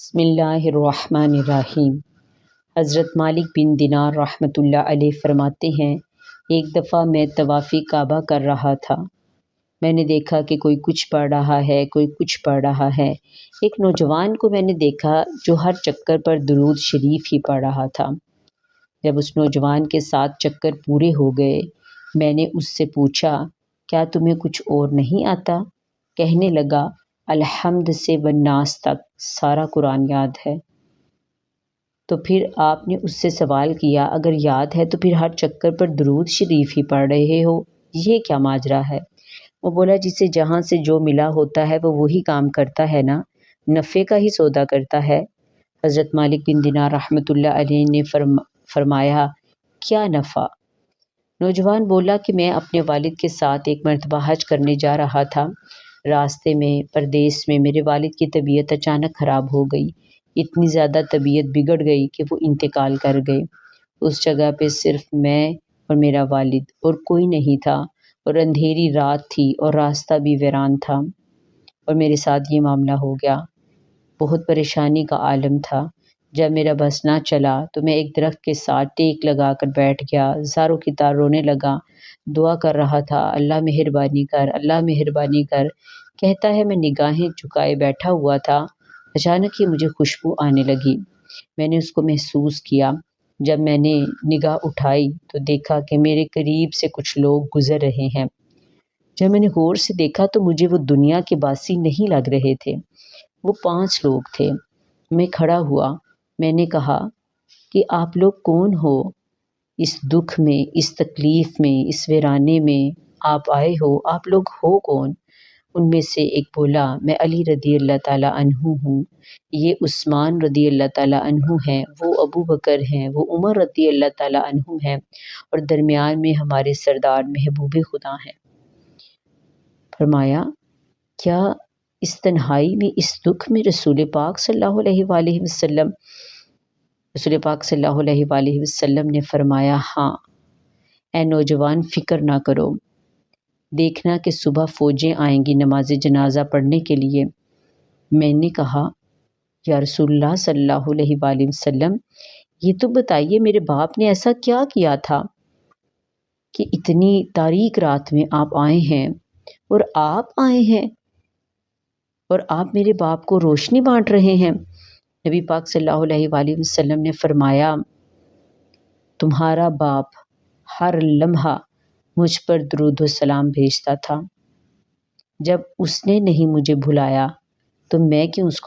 بسم اللہ الرحمن الرحیم۔ حضرت مالک بن دینار رحمۃ اللہ علیہ فرماتے ہیں، ایک دفعہ میں طواف کعبہ کر رہا تھا۔ میں نے دیکھا کہ کوئی کچھ پڑھ رہا ہے، کوئی کچھ پڑھ رہا ہے۔ ایک نوجوان کو میں نے دیکھا جو ہر چکر پر درود شریف ہی پڑھ رہا تھا۔ جب اس نوجوان کے 7 چکر پورے ہو گئے، میں نے اس سے پوچھا، کیا تمہیں کچھ اور نہیں آتا؟ کہنے لگا، الحمد سے والناس تک سارا قرآن یاد ہے۔ تو پھر آپ نے اس سے سوال کیا، اگر یاد ہے تو پھر ہر چکر پر درود شریف ہی پڑھ رہے ہو، یہ کیا ماجرا ہے؟ وہ بولا، جسے جہاں سے جو ملا ہوتا ہے وہ وہی کام کرتا ہے نا، نفع کا ہی سودا کرتا ہے۔ حضرت مالک بن دینار رحمۃ اللہ علیہ نے فرمایا، کیا نفع؟ نوجوان بولا کہ میں اپنے والد کے ساتھ ایک مرتبہ حج کرنے جا رہا تھا۔ راستے میں پردیس میں میرے والد کی طبیعت اچانک خراب ہو گئی۔ اتنی زیادہ طبیعت بگڑ گئی کہ وہ انتقال کر گئے۔ اس جگہ پہ صرف میں اور میرا والد اور کوئی نہیں تھا، اور اندھیری رات تھی اور راستہ بھی ویران تھا، اور میرے ساتھ یہ معاملہ ہو گیا۔ بہت پریشانی کا عالم تھا۔ جب میرا بس نہ چلا تو میں ایک درخت کے ساتھ ٹیک لگا کر بیٹھ گیا، زاروں کی طرح رونے لگا، دعا کر رہا تھا، اللہ مہربانی کر، اللہ مہربانی کر۔ کہتا ہے، میں نگاہیں جھکائے بیٹھا ہوا تھا، اچانک ہی مجھے خوشبو آنے لگی۔ میں نے اس کو محسوس کیا۔ جب میں نے نگاہ اٹھائی تو دیکھا کہ میرے قریب سے کچھ لوگ گزر رہے ہیں۔ جب میں نے غور سے دیکھا تو مجھے وہ دنیا کے باسی نہیں لگ رہے تھے۔ وہ 5 لوگ تھے۔ میں کھڑا ہوا۔ میں نے کہا کہ آپ لوگ کون ہو؟ اس دکھ میں، اس تکلیف میں، اس ویرانے میں آپ آئے ہو، آپ لوگ ہو کون؟ ان میں سے ایک بولا، میں علی رضی اللہ تعالیٰ عنہ ہوں، یہ عثمان رضی اللہ تعالیٰ عنہ ہیں، وہ ابو بکر ہیں، وہ عمر رضی اللہ تعالیٰ عنہ ہیں، اور درمیان میں ہمارے سردار محبوب خدا ہیں۔ فرمایا، کیا اس تنہائی میں، اس دکھ میں رسول پاک صلی اللہ علیہ وآلہ وسلم نے فرمایا، ہاں۔ اے نوجوان، فکر نہ کرو، دیکھنا کہ صبح فوجیں آئیں گی نماز جنازہ پڑھنے کے لیے۔ میں نے کہا، یا رسول اللہ صلی اللہ علیہ وآلہ وسلم، یہ تو بتائیے میرے باپ نے ایسا کیا کیا تھا کہ اتنی تاریک رات میں آپ آئے ہیں، اور آپ آئے ہیں اور آپ میرے باپ کو روشنی بانٹ رہے ہیں؟ نبی پاک صلی اللہ علیہ وآلہ وسلم نے فرمایا، تمہارا باپ ہر لمحہ مجھ پر درود و سلام بھیجتا تھا۔ جب اس نے نہیں مجھے بھلایا تو میں کیوں اس کو